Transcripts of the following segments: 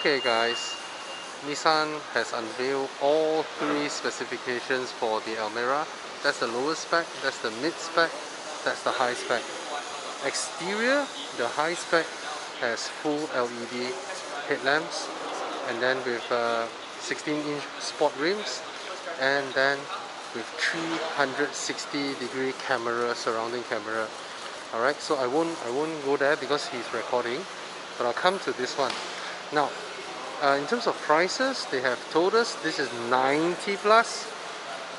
Okay guys, Nissan has unveiled all three specifications for the Almera. That's the lowest spec, that's the mid spec, that's the high spec. Exterior, the high spec has full LED headlamps, and then with 16-inch sport rims, and then with 360-degree camera, surrounding camera. Alright, so I won't go there because he's recording, but I'll come to this one. Now, in terms of prices, they have told us this is 90 plus,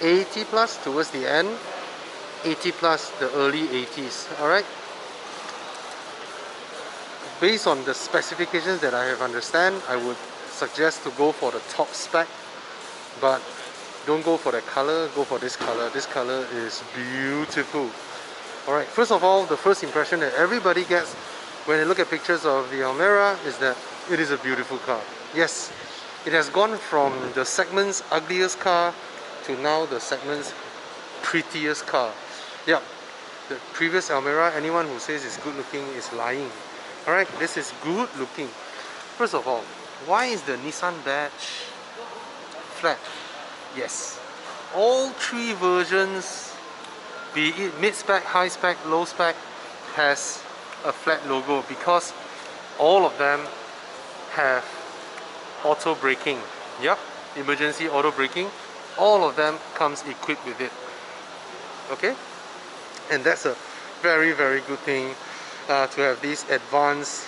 80 plus towards the end, 80 plus the early 80s. Alright, based on the specifications that I have understand, I would suggest to go for the top spec, but don't go for that color, go for this color. This color is beautiful. Alright, first of all, the first impression that everybody gets when they look at pictures of the Almera is that it is a beautiful car. Yes, it has gone from the segment's ugliest car to now the segment's prettiest car. Yeah, the previous Almera, anyone who says it's good looking is lying. Alright, this is good looking. First of all, why is the Nissan badge flat? Yes, all three versions, be it mid-spec, high-spec, low-spec, has a flat logo because all of them have auto braking. Yep, emergency auto braking. All of them comes equipped with it. Okay, and that's a very good thing to have these advanced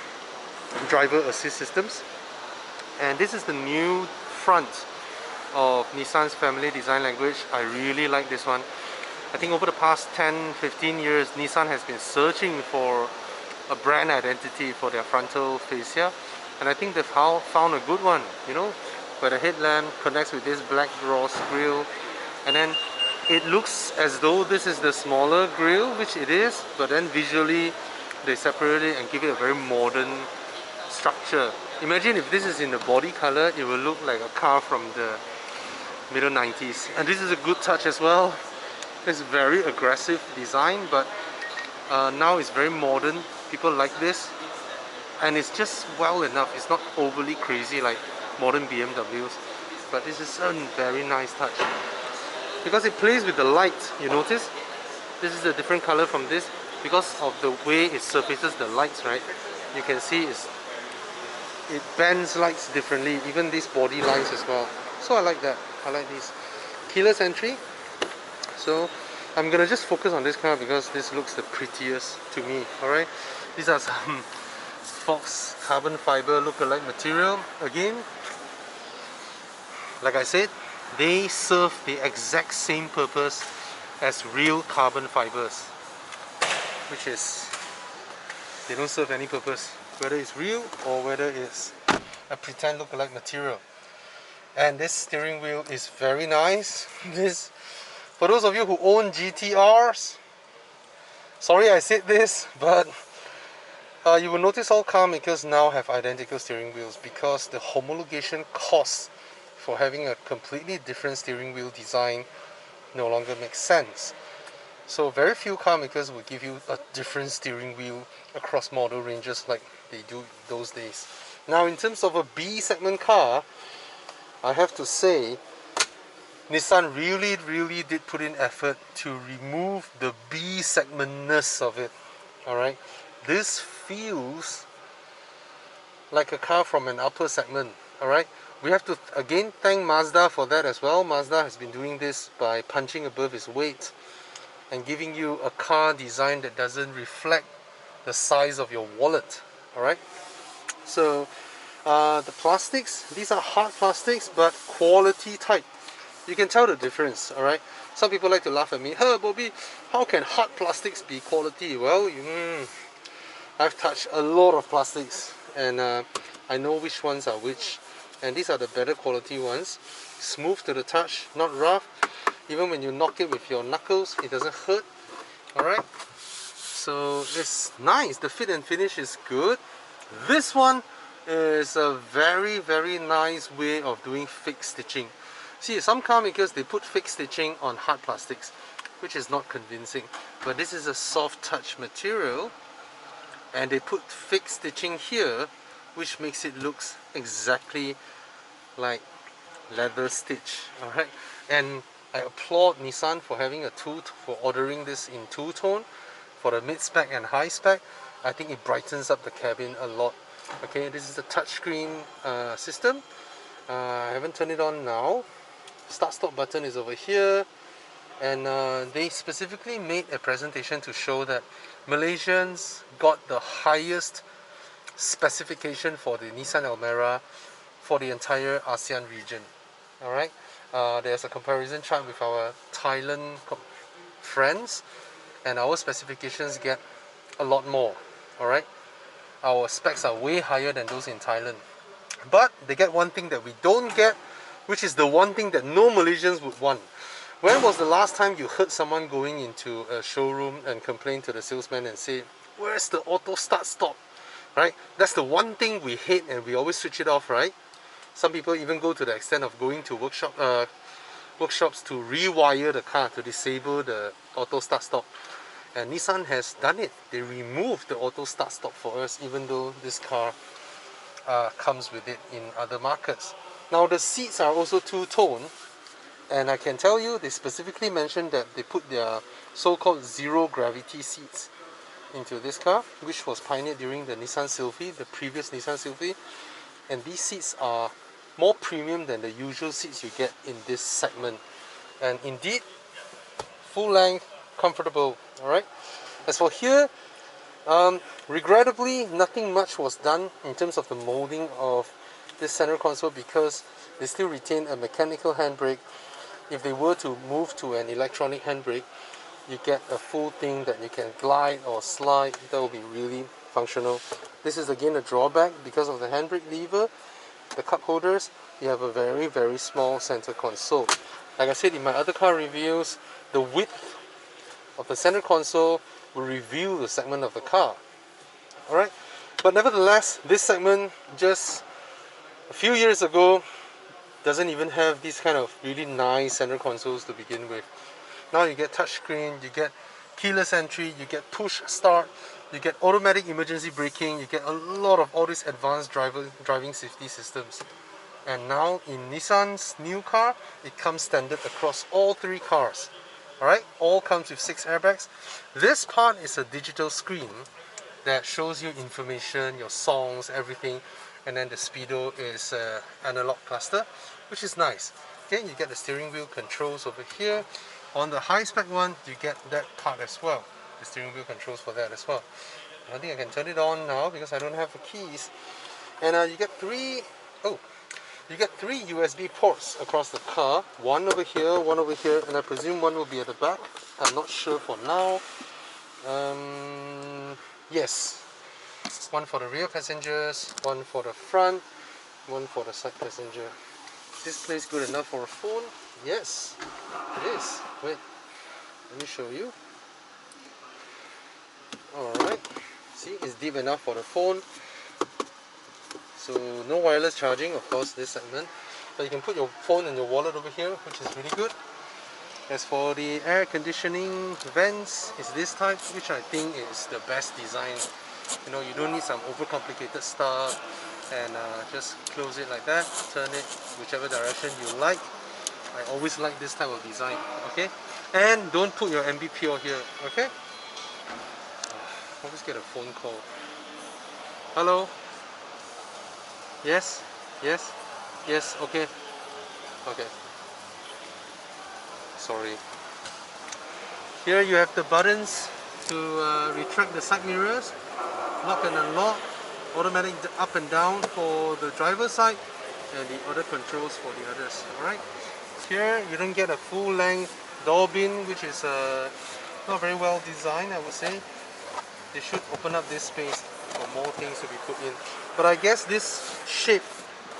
driver assist systems. And this is the new front of Nissan's family design language. I really like this one. I think over the past 10-15 years, Nissan has been searching for a brand identity for their frontal fascia, and I think they've found a good one, you know, where the headlamp connects with this black Ross grille, and then it looks as though this is the smaller grille, which it is, but then visually they separate it and give it a very modern structure. Imagine if this is in the body color, it will look like a car from the middle 90s. And this is a good touch as well. It's very aggressive design, but now it's very modern. People like this, and it's just well enough. It's not overly crazy like modern BMWs, but this is a very nice touch because it plays with the light. You notice this is a different color from this because of the way it surfaces the lights, right? You can see it bends lights differently, even these body lines as well. So I like that. I like these. Keyless entry. So I'm gonna just focus on this car because this looks the prettiest to me. Alright, these are some Fox carbon fiber look-alike material. Again, like I said, they serve the exact same purpose as real carbon fibers, which is they don't serve any purpose, whether it's real or whether it's a pretend look-alike material. And this steering wheel is very nice. This, for those of you who own GTRs, sorry I said this, but you will notice all car makers now have identical steering wheels because the homologation costs for having a completely different steering wheel design no longer makes sense. So very few car makers will give you a different steering wheel across model ranges like they do those days. Now in terms of a B segment car, I have to say Nissan really did put in effort to remove the B segmentness of it. Alright, this feels like a car from an upper segment. Alright, we have to again thank Mazda for that as well. Mazda has been doing this by punching above its weight and giving you a car design that doesn't reflect the size of your wallet. Alright, so the plastics, these are hard plastics but quality type. You can tell the difference. Alright, some people like to laugh at me, "Hey Bobby, how can hard plastics be quality?" Well, I've touched a lot of plastics and I know which ones are which, and these are the better quality ones. Smooth to the touch, not rough. Even when you knock it with your knuckles, it doesn't hurt. Alright, so it's nice. The fit and finish is good. This one is a very nice way of doing fixed stitching. See, some car makers, they put fixed stitching on hard plastics, which is not convincing, but this is a soft touch material and they put fixed stitching here which makes it looks exactly like leather stitch. Alright, and I applaud Nissan for having for ordering this in two-tone for the mid-spec and high-spec. I think it brightens up the cabin a lot. Okay, this is the touchscreen system. I haven't turned it on now. Start-stop button is over here, and they specifically made a presentation to show that Malaysians got the highest specification for the Nissan Almera for the entire ASEAN region. Alright, there's a comparison chart with our Thailand friends, and our specifications get a lot more. Alright, our specs are way higher than those in Thailand, but they get one thing that we don't get, which is the one thing that no Malaysians would want. When was the last time you heard someone going into a showroom and complain to the salesman and say, where's the auto start stop? Right, that's the one thing we hate, and we always switch it off, right? Some people even go to the extent of going to workshops to rewire the car to disable the auto start stop. And Nissan has done it. They removed the auto start stop for us, even though this car comes with it in other markets. Now the seats are also two-tone, and I can tell you they specifically mentioned that they put their so-called zero gravity seats into this car, which was pioneered during the Nissan Sylphy, the previous Nissan Sylphy. And these seats are more premium than the usual seats you get in this segment, and indeed full length, comfortable. Alright, as for here, regrettably nothing much was done in terms of the molding of this center console, because they still retain a mechanical handbrake. If they were to move to an electronic handbrake, you get a full thing that you can glide or slide. That will be really functional. This is again a drawback because of the handbrake lever, the cup holders. You have a very small center console. Like I said in my other car reviews, the width of the center console will reveal the segment of the car. Alright, but nevertheless, this segment just a few years ago doesn't even have these kind of really nice center consoles to begin with. Now you get touchscreen, you get keyless entry, you get push start, you get automatic emergency braking, you get a lot of all these advanced driving safety systems. And now in Nissan's new car, it comes standard across all three cars. Alright, all comes with 6 airbags. This part is a digital screen that shows you information, your songs, everything, and then the speedo is analog cluster, which is nice. Okay, you get the steering wheel controls over here. On the high spec one, you get that part as well, the steering wheel controls for that as well. I think I can turn it on now because I don't have the keys. And you get three USB ports across the car. One over here, and I presume one will be at the back. I'm not sure for now. Yes, one for the rear passengers, one for the front, one for the side passenger. This place good enough for a phone? Yes, it is. Wait, let me show you. Alright, see, it's deep enough for the phone. So no wireless charging, of course, this segment. But you can put your phone and your wallet over here, which is really good. As for the air conditioning vents, it's this type, which I think is the best design. You know, you don't need some overcomplicated stuff, and just close it like that, turn it whichever direction you like. I always like this type of design, okay? And don't put your MBPO here, okay? Always get a phone call. Hello? Yes? Yes? Yes, okay. Okay. Sorry. Here you have the buttons to retract the side mirrors, lock and unlock, automatic up and down for the driver's side, and the other controls for the others. Alright. Here you don't get a full length door bin, which is not very well designed, I would say. They should open up this space for more things to be put in. But I guess this shape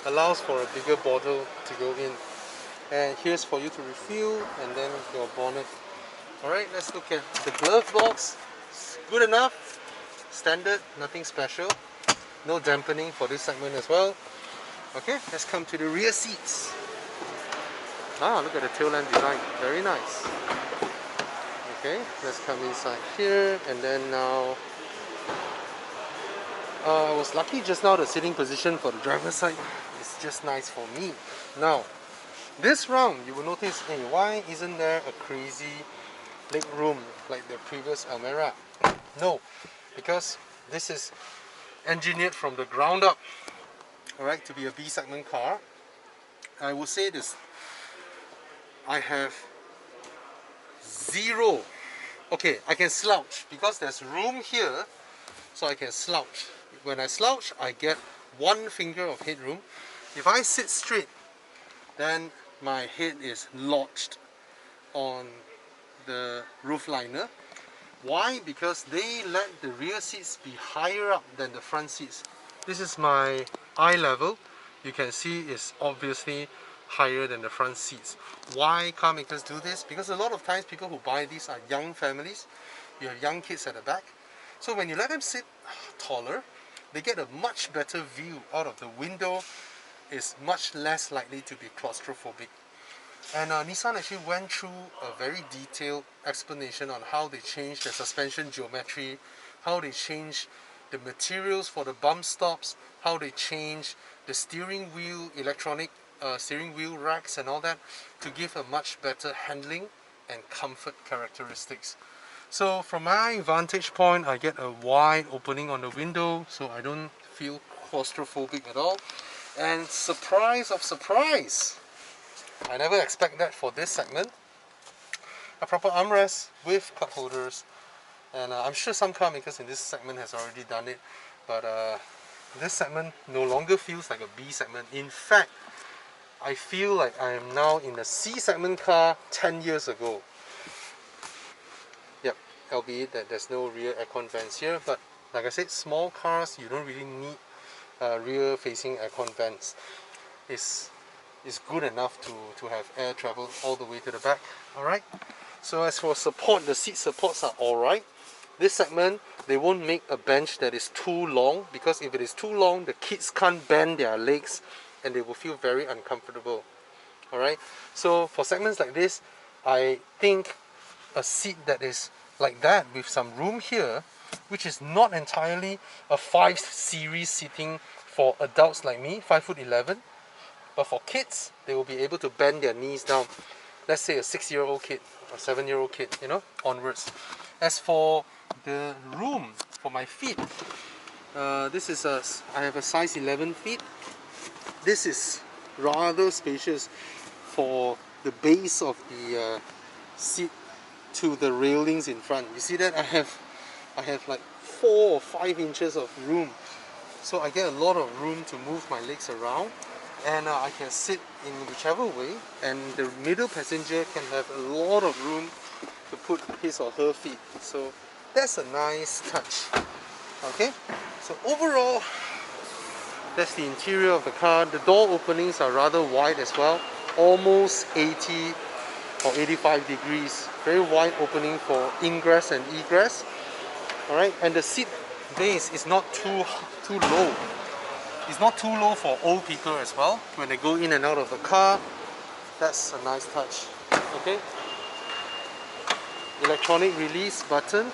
allows for a bigger bottle to go in. And here's for you to refill, and then your bonnet. Alright, let's look at the glove box. It's good enough, standard, nothing special. No dampening for this segment as well. Okay, let's come to the rear seats. Ah, look at the tail lamp design, very nice. Okay, let's come inside here, and then now I was lucky just now. The sitting position for the driver's side is just nice for me. Now, this round you will notice, hey, why isn't there a crazy leg room like the previous Almera? No, because this is engineered from the ground up, alright, to be a B segment car. I will say this, I have zero, okay, I can slouch because there's room here, so I can slouch. When I slouch, I get 1 finger of headroom. If I sit straight, then my head is lodged on the roof liner. Why? Because they let the rear seats be higher up than the front seats. This is my eye level. You can see it's obviously higher than the front seats. Why car makers do this? Because a lot of times people who buy these are young families. You have young kids at the back. So when you let them sit taller, they get a much better view out of the window. Is much less likely to be claustrophobic. And Nissan actually went through a very detailed explanation on how they changed the suspension geometry, how they changed the materials for the bump stops, how they changed the steering wheel, electronic steering wheel racks and all that to give a much better handling and comfort characteristics. So from my vantage point, I get a wide opening on the window, so I don't feel claustrophobic at all. And surprise of surprise, I never expect that for this segment. A proper armrest with cup holders, and I'm sure some car makers in this segment has already done it, but this segment no longer feels like a B segment. In fact, I feel like I am now in a C segment car 10 years ago. Yep, albeit that there's no rear aircon vents here, but like I said, small cars, you don't really need rear facing aircon vents. It's good enough to have air travel all the way to the back. Alright, so as for support, the seat supports are alright. This segment, they won't make a bench that is too long, because if it is too long, the kids can't bend their legs and they will feel very uncomfortable. Alright, so for segments like this, I think a seat that is like that with some room here, which is not entirely a 5 series seating for adults like me, 5'11", but for kids, they will be able to bend their knees down. Let's say a 6-year-old kid or 7-year-old kid, you know, onwards. As for the room for my feet, this is I have a size 11 feet. This is rather spacious for the base of the seat to the railings in front. You see that I have like 4 or 5 inches of room, so I get a lot of room to move my legs around, and I can sit in whichever way, and the middle passenger can have a lot of room to put his or her feet. So that's a nice touch. Okay, so overall, that's the interior of the car. The door openings are rather wide as well, almost 80 or 85 degrees. Very wide opening for ingress and egress. Alright, and the seat base is not too low. It's not too low for old people as well. When they go in and out of the car, that's a nice touch. Okay, electronic release button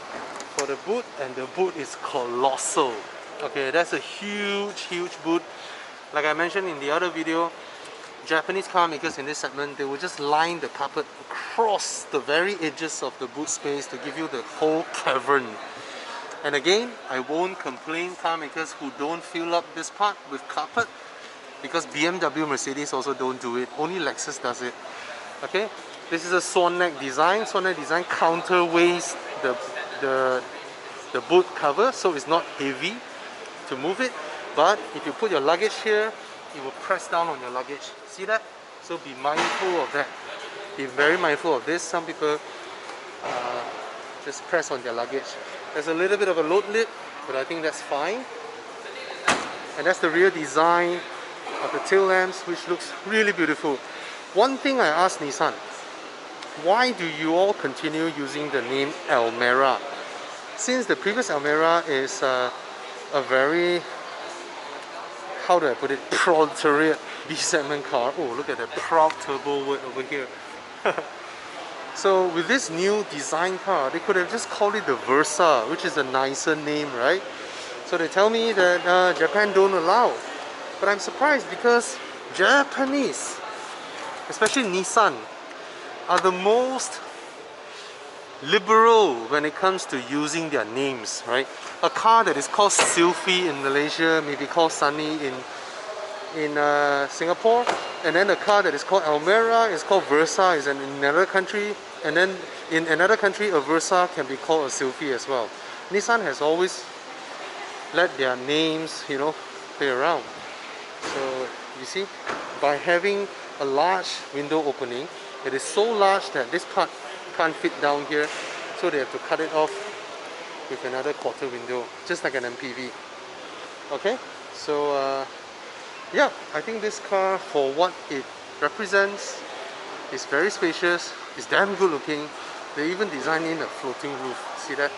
for the boot, and the boot is colossal. Okay, that's a huge boot. Like I mentioned in the other video, Japanese car makers in this segment, they will just line the carpet across the very edges of the boot space to give you the whole cavern. And again, I won't complain car makers who don't fill up this part with carpet, because BMW, Mercedes also don't do it. Only Lexus does it. Okay, this is a swan neck design. Swan neck design counterweights the boot cover, so it's not heavy to move it. But if you put your luggage here, it will press down on your luggage. See that? So be mindful of that. Be very mindful of this. Some people just press on their luggage. There's a little bit of a load lip, but I think that's fine. And that's the rear design of the tail lamps, which looks really beautiful. One thing I asked Nissan, why do you all continue using the name Almera? Since the previous Almera is a very, how do I put it, proletariat B-segment car. Oh, look at that proud turbo word over here. So with this new design car, they could have just called it the Versa, which is a nicer name, right? So So they tell me that Japan don't allow, but I'm surprised because Japanese, especially Nissan, are the most liberal when it comes to using their names, right? A car that is called Sylphy in Malaysia may be called Sunny in Singapore, and then a car that is called Almera is called Versa is in another country, and then in another country a Versa can be called a Sylphy as well. Nissan has always let their names, you know, play around. So you see, by having a large window opening, it is so large that this part can't fit down here, so they have to cut it off with another quarter window, just like an MPV. Okay, so yeah, I think this car, for what it represents, is very spacious, it's damn good looking. They even designed in a floating roof, see that?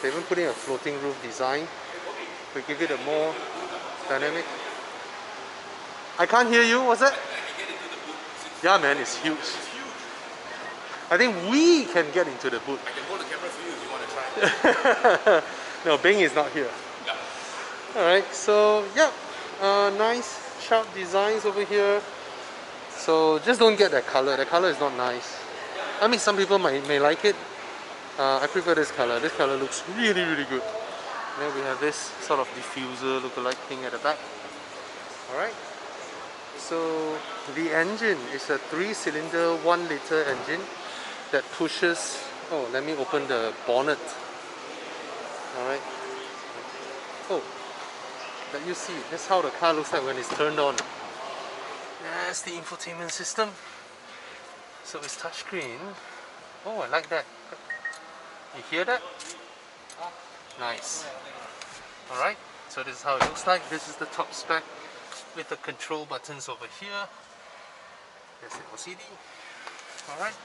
They even put in a floating roof design to give it a more dynamic. I can't hear you, what's that? Yeah man, it's huge. I think we can get into the boot. I can hold the camera for you if you want to try. No, Bing is not here. Yeah. Alright, so yeah, nice sharp designs over here. So just don't get that color. The color is not nice. I mean, some people may like it. I prefer this color. This color looks really, really good. Then we have this sort of diffuser look-alike thing at the back. Alright. So the engine is a 3-cylinder 1-liter engine that pushes. Oh, let me open the bonnet. Alright. Oh, let you see. That's how the car looks like when it's turned on. That's the infotainment system. So it's touchscreen. Oh, I like that. You hear that? Nice. Alright, so this is how it looks like. This is the top spec with the control buttons over here. There's the LCD. Alright.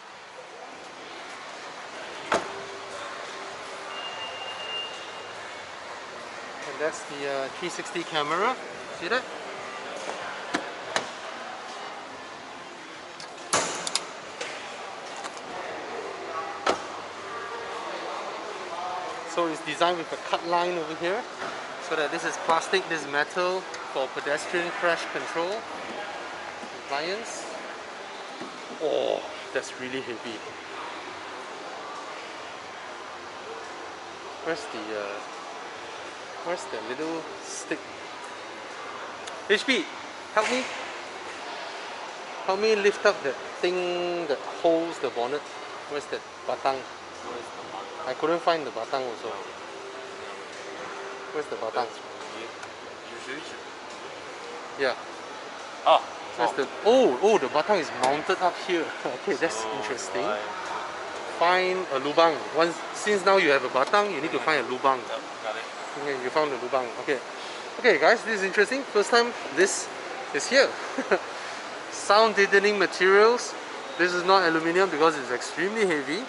And that's the 360 camera. See that? So it's designed with a cut line over here, so that this is plastic, this is metal for pedestrian crash control. Appliance. Oh, that's really heavy. Where's the little stick? HP, help me. Help me lift up that thing that holds the bonnet. Where's that batang? I couldn't find the batang also. Where's the batang? Yeah. Oh. Where's the... Oh, the batang is mounted up here. Okay, that's interesting. Find a lubang. Since now you have a batang, you need to find a lubang. Yep, got it. Okay, you found the lubang. Okay. Okay guys, this is interesting. First time this is here. Sound deadening materials. This is not aluminium because it's extremely heavy.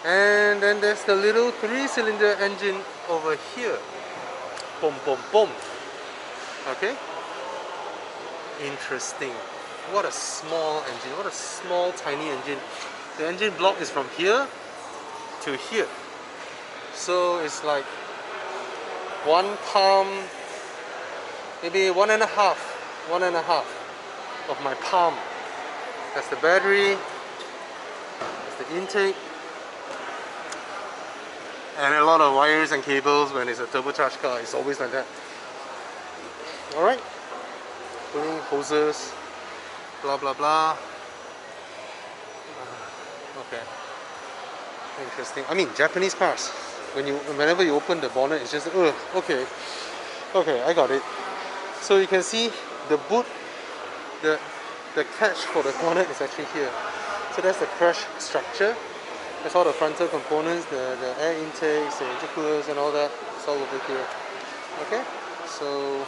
And then there's the little 3-cylinder engine over here. Boom, boom, boom. Okay. Interesting. What a small engine. What a small, tiny engine. The engine block is from here to here. So it's like one palm, maybe one and a half of my palm. That's the battery. That's the intake. And a lot of wires and cables. When it's a turbocharged car, it's always like that. Alright. Putting hoses, blah blah blah. Okay. Interesting. I mean, Japanese cars. Whenever you open the bonnet, it's just okay. Okay, I got it. So you can see the boot, the catch for the bonnet is actually here. So that's the crash structure. That's all the frontal components, the air intakes, the intercoolers and all that. It's all over here. Okay, so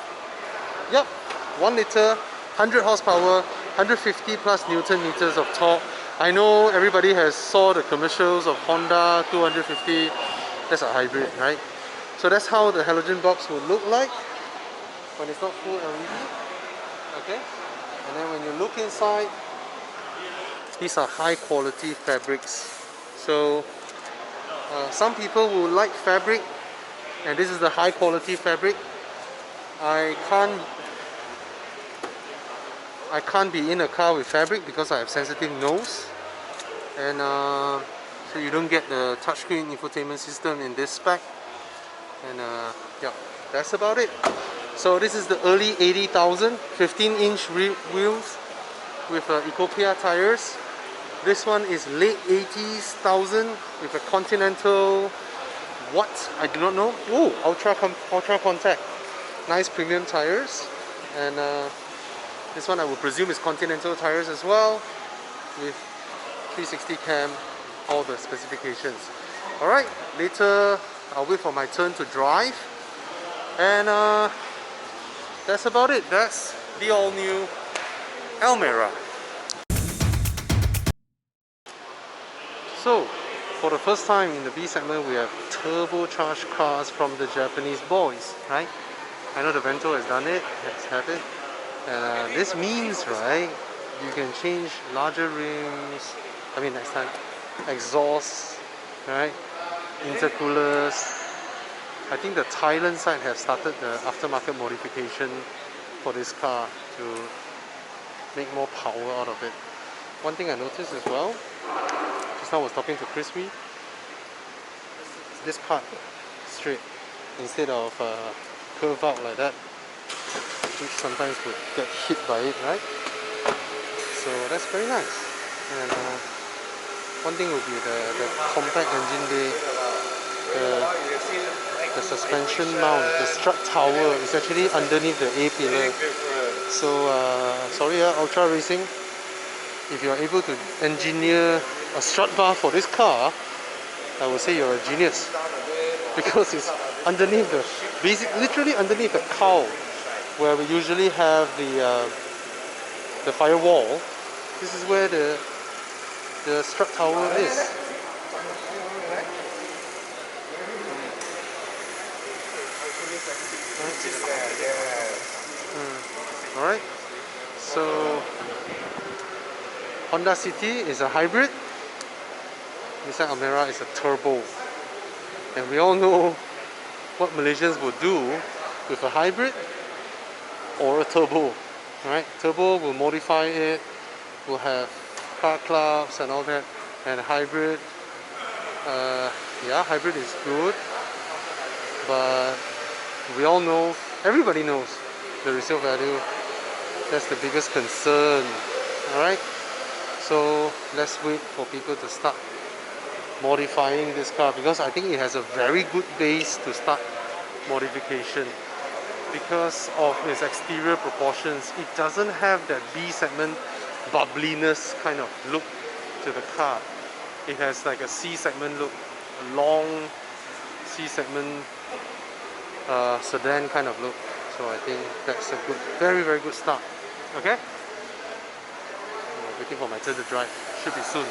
yep, 1 liter, 100 horsepower, 150 plus Newton meters of torque. I know everybody has saw the commercials of Honda 250. That's a hybrid, right? So that's how the halogen box will look like when it's not full LED. Okay, and then when you look inside, these are high quality fabrics. So some people will like fabric and this is the high quality fabric. I can't be in a car with fabric because I have sensitive nose, and so you don't get the touchscreen infotainment system in this spec. And yeah, that's about it. So this is the early 80,000 15-inch wheels with Ecopia tires. This one is late 80s thousand with a Continental, what? I do not know. Oh, Ultra Contact. Nice premium tires. And this one I would presume is Continental tires as well, with 360 cam, all the specifications. Alright, later I'll wait for my turn to drive. And that's about it. That's the all new Almera. So, for the first time in the B segment, we have turbocharged cars from the Japanese boys, right? I know the Vento has done it, let's have it. And this means, right, you can change larger rims, I mean next time, exhausts, right, intercoolers. I think the Thailand side have started the aftermarket modification for this car to make more power out of it. One thing I noticed as well, just now I was talking to Chris Wee, this part straight instead of curve out like that, which sometimes would get hit by it, right? So that's very nice. And one thing would be the compact engine bay, the suspension mount, the strut tower is actually underneath the A pillar. So sorry Ultra Racing, if you are able to engineer a strut bar for this car, I would say you're a genius, because it's underneath the literally underneath the cowl where we usually have the firewall. This is where the strut tower is. Alright, so Honda City is a hybrid, Nissan Almera is a turbo, and we all know what Malaysians will do with a hybrid or a turbo, right? Turbo will modify it, will have car clubs and all that, and hybrid, yeah, hybrid is good, but we all know, everybody knows the resale value. That's the biggest concern. Alright, so let's wait for people to start modifying this car, because I think it has a very good base to start modification. Because of its exterior proportions, it doesn't have that B segment bubbliness kind of look to the car. It has like a C segment look, a long C segment sedan kind of look. So I think that's a good, very very good start. Okay, I'm waiting for my turn to drive, should be soon.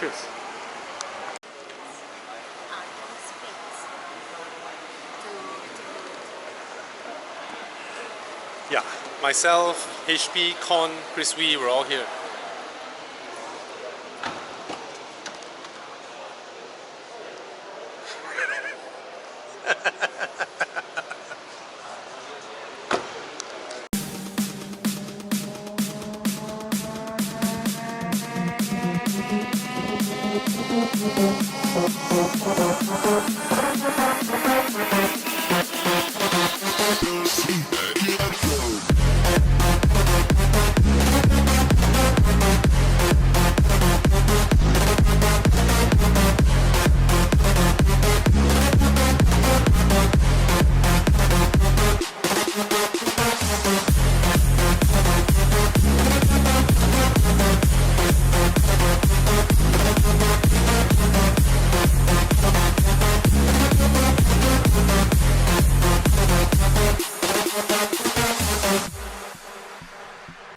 Cheers. Yeah, myself, HP, Con, Chris Wee, we're all here. Sweet.